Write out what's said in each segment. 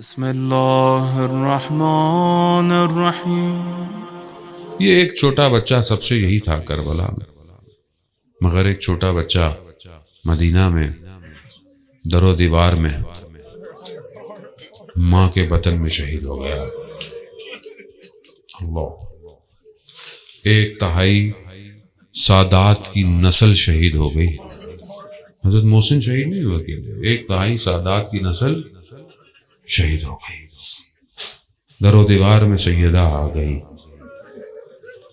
بسم اللہ الرحمن الرحیم۔ یہ ایک چھوٹا بچہ سب سے یہی تھا کربلا میں، مگر ایک چھوٹا بچہ مدینہ میں در و دیوار میں ماں کے بطن میں شہید ہو گیا۔ اللہ، ایک تہائی سادات کی نسل شہید ہو گئی۔ حضرت محسن شہید نہیں ہوا کہ ایک تہائی سادات کی نسل شہید ہو گئی۔ در و دیوار میں سیدہ آ گئی۔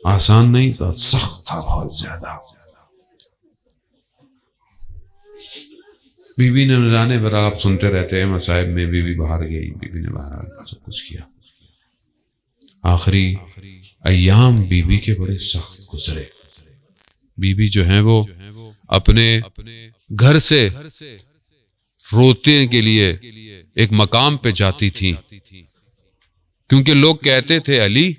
آسان نہیں تھا، سخت تھا بہت زیادہ۔ بی بی نے جانے پر آپ سنتے رہتے ہیں مصائب میں، بی بی باہر گئی، بی بی نے باہر سب کچھ کیا۔ آخری ایام بی بی کے بڑے سخت گزرے۔ بی بی جو ہیں وہ اپنے گھر سے روتے کے لیے ایک مقام پہ جاتی تھی، کیونکہ لوگ کہتے تھے علی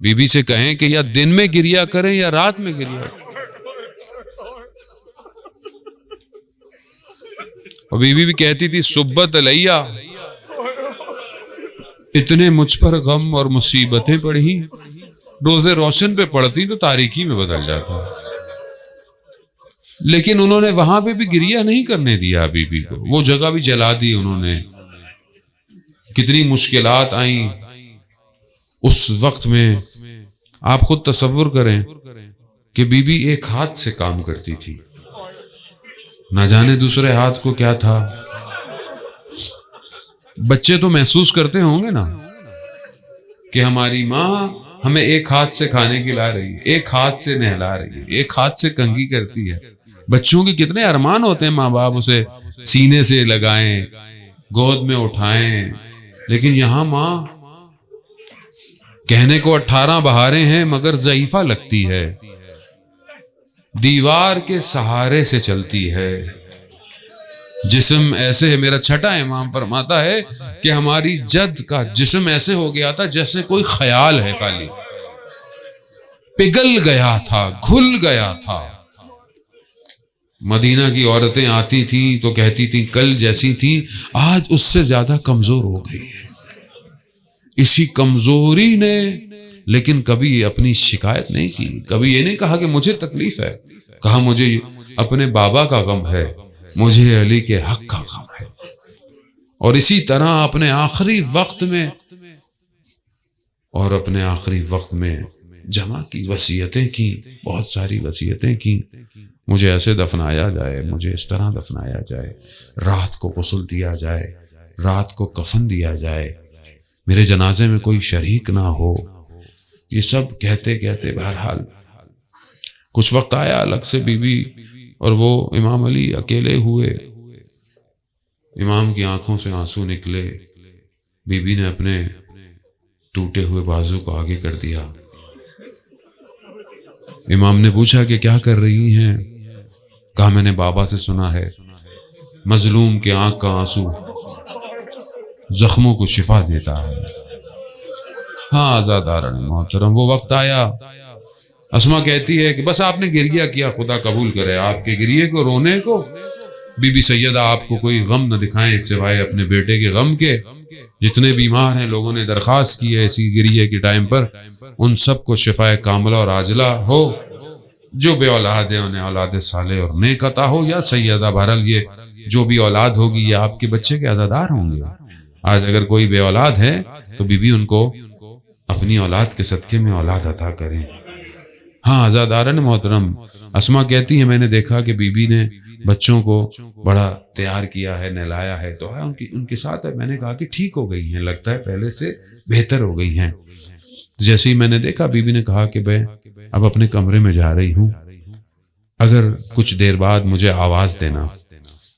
بی بی سے کہیں کہ یا دن میں گریا کریں یا رات میں گریا کریں۔ اور بی بی بھی کہتی تھی صبت علیہ، اتنے مجھ پر غم اور مصیبتیں پڑھی، روزے روشن پہ پڑتی تو تاریکی میں بدل جاتا۔ لیکن انہوں نے وہاں پہ بھی گریہ نہیں کرنے دیا بی بی کو، وہ جگہ بھی جلا دی انہوں نے۔ کتنی مشکلات آئیں اس وقت میں، آپ خود تصور کریں کہ بی بی ایک ہاتھ سے کام کرتی تھی، نہ جانے دوسرے ہاتھ کو کیا تھا۔ بچے تو محسوس کرتے ہوں گے نا کہ ہماری ماں ہمیں ایک ہاتھ سے کھانے کھلا رہی ہے، ایک ہاتھ سے نہلا رہی ہے، ایک ہاتھ سے کنگھی کرتی ہے۔ بچوں کے کتنے ارمان ہوتے ہیں ماں باپ اسے سینے سے لگائیں، گود میں اٹھائیں، لیکن یہاں ماں کہنے کو 18 بہاریں ہیں مگر ضعیفہ لگتی ہے، دیوار کے سہارے سے چلتی ہے۔ جسم ایسے ہے، میرا چھٹا امام فرماتا ہے کہ ہماری جد کا جسم ایسے ہو گیا تھا جیسے کوئی خیال ہے، خالی پگھل گیا تھا، گھل گیا تھا۔ مدینہ کی عورتیں آتی تھیں تو کہتی تھیں کل جیسی تھیں، آج اس سے زیادہ کمزور ہو گئی ہے۔ اسی کمزوری نے لیکن کبھی اپنی شکایت نہیں کی، کبھی یہ نہیں کہا کہ مجھے تکلیف ہے، کہا مجھے اپنے بابا کا غم ہے، مجھے علی کے حق کا غم ہے۔ اور اسی طرح اپنے آخری وقت میں جمع کی، وصیتیں کی، بہت ساری وصیتیں کی۔ مجھے ایسے دفنایا جائے، مجھے اس طرح دفنایا جائے، رات کو غسل دیا جائے، رات کو کفن دیا جائے، میرے جنازے میں کوئی شریک نہ ہو۔ یہ سب کہتے کہتے بہرحال کچھ وقت آیا، الگ سے بی بی اور وہ امام علی اکیلے ہوئے۔ امام کی آنکھوں سے آنسو نکلے، بی بی نے اپنے ٹوٹے ہوئے بازو کو آگے کر دیا۔ امام نے پوچھا کہ کیا کر رہی ہیں؟ کہا میں نے بابا سے سنا ہے مظلوم کے آنکھ کا آنسو زخموں کو شفا دیتا ہے۔ ہاں عزاداران محترم، وہ وقت آیا، اسما کہتی ہے کہ بس آپ نے گریہ کیا، خدا قبول کرے آپ کے گریے کو، رونے کو۔ بی بی سیدہ آپ کو کوئی غم نہ دکھائیں سوائے اپنے بیٹے کے غم کے۔ جتنے بیمار ہیں لوگوں نے درخواست کی ہے اسی گریے کے ٹائم پر، ان سب کو شفائے کاملہ اور عاجلہ ہو۔ جو بے اولاد ہیں انہیں اولاد صالح اور نیک عطا ہو۔ یا سیدہ، بہرحال یہ جو بھی اولاد ہوگی یہ آپ کے بچے کے عزادار ہوں گے۔ آج اگر کوئی بے اولاد ہے تو بی بی ان کو اپنی اولاد کے صدقے میں اولاد عطا کریں۔ ہاں عزاداران محترم، اسما کہتی ہے میں نے دیکھا کہ بی بی نے بچوں کو بڑا تیار کیا ہے، نہلایا ہے، تو ان کے ساتھ ہے۔ میں نے کہا کہ ٹھیک ہو گئی ہیں، لگتا ہے پہلے سے بہتر ہو گئی ہیں۔ جیسے ہی میں نے دیکھا، بی بی نے کہا کہ میں اب اپنے کمرے میں جا رہی ہوں، اگر کچھ دیر بعد مجھے آواز دینا،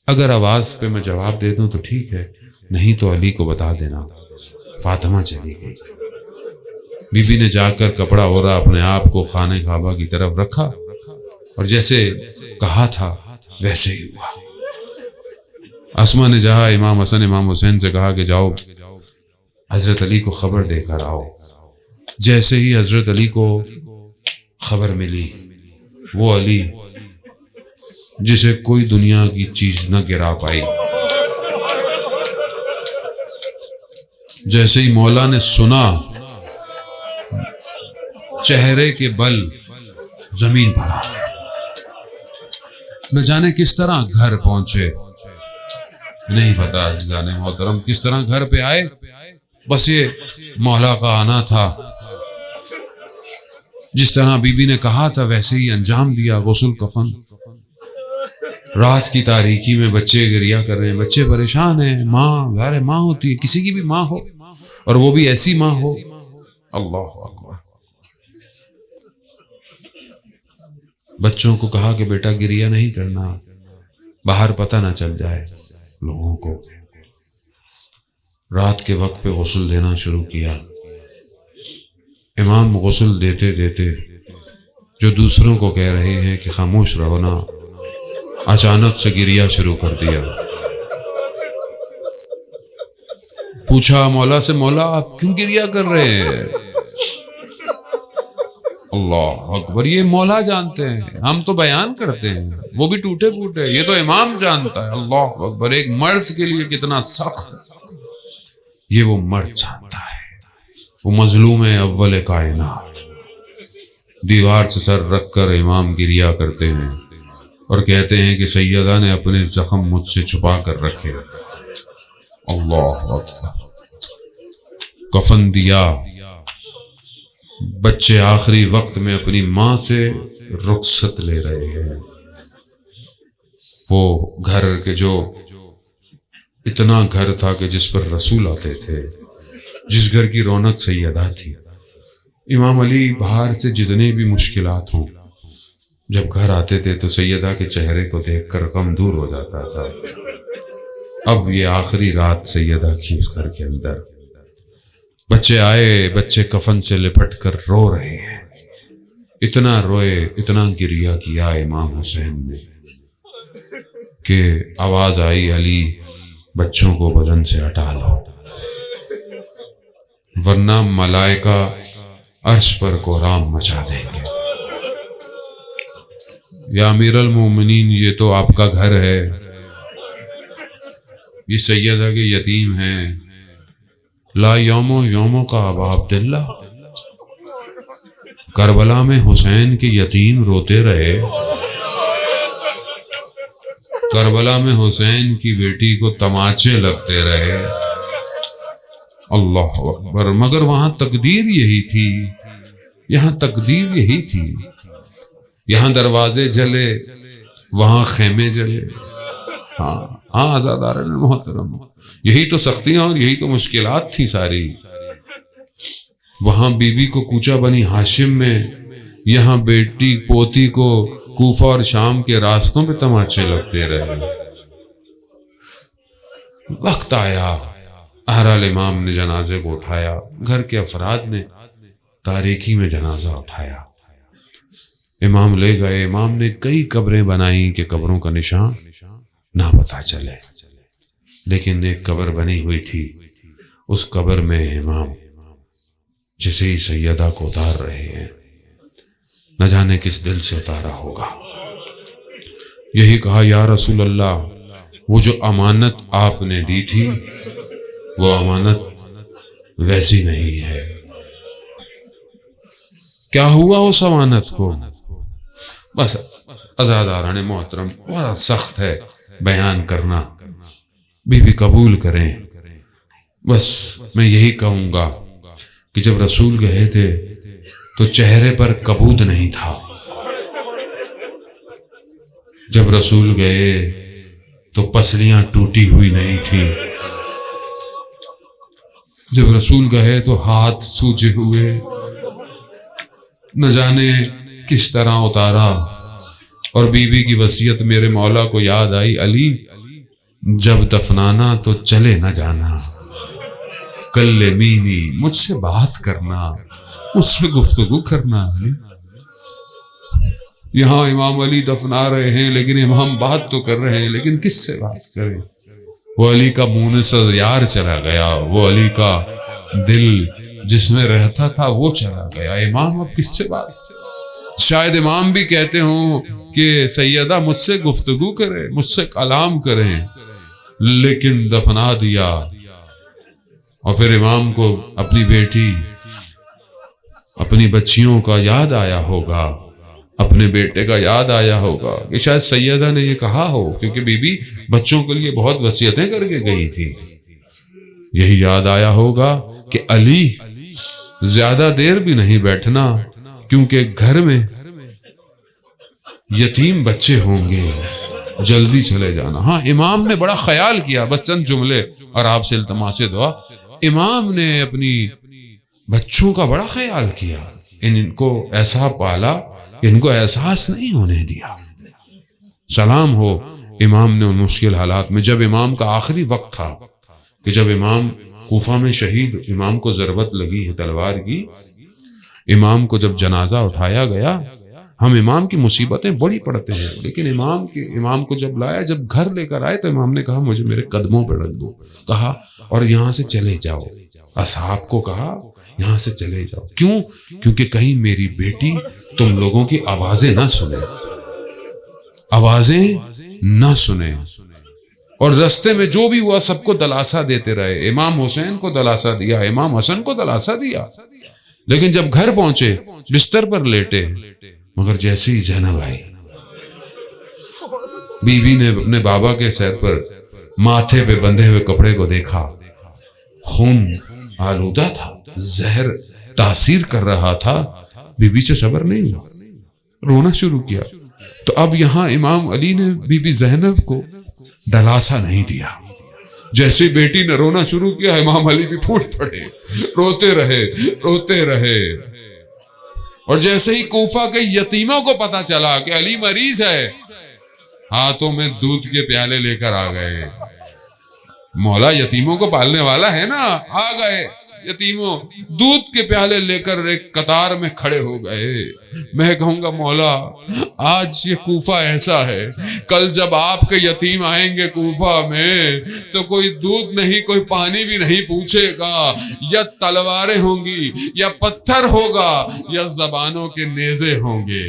اگر آواز پہ میں جواب دے دوں تو ٹھیک ہے، نہیں تو علی کو بتا دینا۔ فاطمہ چلی گئی۔ بی بی نے جا کر کپڑا اوڑھا، اپنے آپ کو خانہ کعبہ کی طرف رکھا، اور جیسے کہا تھا ویسے ہی ہوا۔ اسما نے جہاں امام حسن امام حسین سے کہا کہ جاؤ حضرت علی کو خبر دے کر آؤ۔ جیسے ہی حضرت علی کو خبر ملی، وہ علی جسے کوئی دنیا کی چیز نہ گرا پائی، جیسے ہی مولا نے سنا چہرے کے بل زمین پر آ گئے. نہ جانے کس طرح گھر پہنچے, نہیں پتا عزیزان محترم کس طرح گھر پہ آئے. بس یہ مولا کا آنا تھا. جس طرح بی بی نے کہا تھا ویسے ہی انجام دیا. غسل کفن. رات کی تاریکی میں بچے گریا کر رہے ہیں, بچے پریشان ہیں. ماں ظاہر ماں ہوتی ہے, کسی کی بھی ماں ہو, اور وہ بھی ایسی ماں ہو. اللہ اکبر. بچوں کو کہا کہ بیٹا گریا نہیں کرنا, باہر پتہ نہ چل جائے لوگوں کو. رات کے وقت پہ غسل دینا شروع کیا. امام غسل دیتے دیتے جو دوسروں کو کہہ رہے ہیں کہ خاموش رہو نا, اچانک سے گریا شروع کر دیا. پوچھا مولا سے, مولا آپ کیوں گریا کر رہے ہیں؟ اللہ اکبر. یہ مولا جانتے ہیں, ہم تو بیان کرتے ہیں, وہ بھی ٹوٹے پھوٹے. یہ تو امام جانتا ہے. اللہ اکبر. ایک مرد کے لیے کتنا سخت یہ وہ مرد جانتا ہے. وہ مظلوم اول کائنات. دیوار سے سر رکھ کر امام گریا کرتے ہیں اور کہتے ہیں کہ سیدہ نے اپنے زخم مجھ سے چھپا کر رکھے. اللہ اکبر. کفن دیا. بچے آخری وقت میں اپنی ماں سے رخصت لے رہے ہیں. وہ گھر کے جو اتنا گھر تھا کہ جس پر رسول آتے تھے, جس گھر کی رونق سیدہ تھی. امام علی باہر سے جتنے بھی مشکلات ہوں جب گھر آتے تھے تو سیدہ کے چہرے کو دیکھ کر غم دور ہو جاتا تھا. اب یہ آخری رات سیدہ کی اس گھر کے اندر. بچے آئے, بچے کفن سے لپٹ کر رو رہے ہیں. اتنا روئے, اتنا گریا کیا امام حسین نے کہ آواز آئی, علی بچوں کو بدن سے ہٹا لو ورنہ ملائکہ عرش پر کوہرام مچا دیں گے. یا امیر المومنین, یہ تو آپ کا گھر ہے, یہ سیدہ کے یتیم ہیں. لا یومو کا ابا عبداللہ. کربلا میں حسین کے یتیم روتے رہے, کربلا میں حسین کی بیٹی کو تماچے لگتے رہے. اللہ اکبر. مگر وہاں تقدیر یہی تھی, یہاں تقدیر یہی تھی. یہاں دروازے جلے, وہاں خیمے جلے. ہاں آزادارن محترم, یہی تو سختیاں اور یہی تو مشکلات تھی ساری. وہاں بی بی کو کوچہ بنی ہاشم میں, یہاں بیٹی پوتی کو کوفہ اور شام کے راستوں پہ تماچے لگتے رہے. وقت آیا, اہرال امام نے جنازے کو اٹھایا. گھر کے افراد نے تاریکی میں جنازہ اٹھایا. امام لے گئے. امام نے کئی قبریں بنائیں کہ قبروں کا نشان نہ پتا چلے, لیکن ایک قبر بنی ہوئی تھی. اس قبر میں امام جسے ہی سیدہ کو اتار رہے ہیں, نہ جانے کس دل سے اتارا ہوگا. یہی کہا, یا رسول اللہ, وہ جو امانت آپ نے دی تھی وہ امانت ویسی نہیں ہے. کیا ہوا اس امانت کو؟ بس عزاداران محترم, بڑا سخت ہے بیان کرنا, بی بی قبول کریں. بس میں یہی کہوں گا کہ جب رسول گئے تھے تو چہرے پر کبود نہیں تھا. جب رسول گئے تو پسلیاں ٹوٹی ہوئی نہیں تھی. جب رسول گئے تو ہاتھ سوجے ہوئے, نہ جانے کس طرح اتارا. اور بی بی کی وصیت میرے مولا کو یاد آئی, علی جب دفنانا تو چلے نہ جانا, کلمینی, مجھ سے بات کرنا, مجھ سے گفتگو کرنا. علی یہاں امام علی دفنا رہے ہیں لیکن امام بات تو کر رہے ہیں, لیکن کس سے بات کریں؟ وہ علی کا مونس یار چلا گیا, وہ علی کا دل جس میں رہتا تھا وہ چلا گیا. امام اب کس سے بات؟ شاید امام بھی کہتے ہوں کہ سیدہ مجھ سے گفتگو کرے, مجھ سے کلام کریں, لیکن دفنا دیا. اور پھر امام کو اپنی بیٹی اپنی بچیوں کا یاد آیا ہوگا، اپنے بیٹے کا یاد آیا ہوگا کہ شاید سیدہ نے یہ کہا ہو، کیونکہ بی بی بچوں کے لیے بہت وصیتیں کر کے گئی تھی. یہی یاد آیا ہوگا کہ علی زیادہ دیر بھی نہیں بیٹھنا، کیونکہ گھر میں یتیم بچے ہوں گے، جلدی چلے جانا. ہاں امام نے بڑا خیال کیا، بس چند جملے اور آپ سے التماس دعا. امام نے اپنی بچوں کا بڑا خیال کیا، ان کو ایسا پالا، ان کو احساس نہیں ہونے دیا. سلام ہو امام نے ان مشکل حالات میں. جب امام کا آخری وقت تھا کہ جب امام کوفہ میں شہید، امام کو ضربت لگی ہے تلوار کی، امام کو جب جنازہ اٹھایا گیا، ہم امام کی مصیبتیں بڑی پڑتے ہیں، لیکن امام کو جب لایا، جب گھر لے کر آئے تو امام نے کہا مجھے میرے قدموں پہ رکھ دو، کہا اور یہاں سے چلے جاؤ. اصحاب کو کہا یہاں سے چلے جاؤ. کیوں؟ کیونکہ کہیں میری بیٹی تم لوگوں کی آوازیں نہ سنے. اور رستے میں جو بھی ہوا سب کو دلاسا دیتے رہے. امام حسین کو دلاسا دیا، امام حسن کو دلاسا دیا، لیکن جب گھر پہنچے بستر پر لیٹے، مگر جیسے ہی زینب آئی، بی بی نے اپنے بابا کے سر پر ماتھے پہ بندھے ہوئے کپڑے کو دیکھا، خون آلودہ تھا، زہر تاثیر کر رہا تھا. بی بی سے صبر نہیں ہوا، رونا شروع کیا. تو اب یہاں امام علی نے بی بی زینب کو دلاسا نہیں دیا. جیسے بیٹی نے رونا شروع کیا، امام علی بھی پھوٹ پڑے، روتے رہے. اور جیسے ہی کوفہ کے یتیموں کو پتا چلا کہ علی مریض ہے، ہاتھوں میں دودھ کے پیالے لے کر آ گئے. مولا یتیموں کو پالنے والا ہے نا، آ گئے یتیموں، دودھ کے پیالے لے کر ایک قطار میں کھڑے ہو گئے. میں کہوں گا مولا آج یہ کوفہ ایسا ہے، کل جب آپ کے یتیم آئیں گے کوفہ میں تو کوئی دودھ نہیں، کوئی پانی بھی نہیں پوچھے گا. یا تلواریں ہوں گی، یا پتھر ہوگا، یا زبانوں کے نیزے ہوں گے.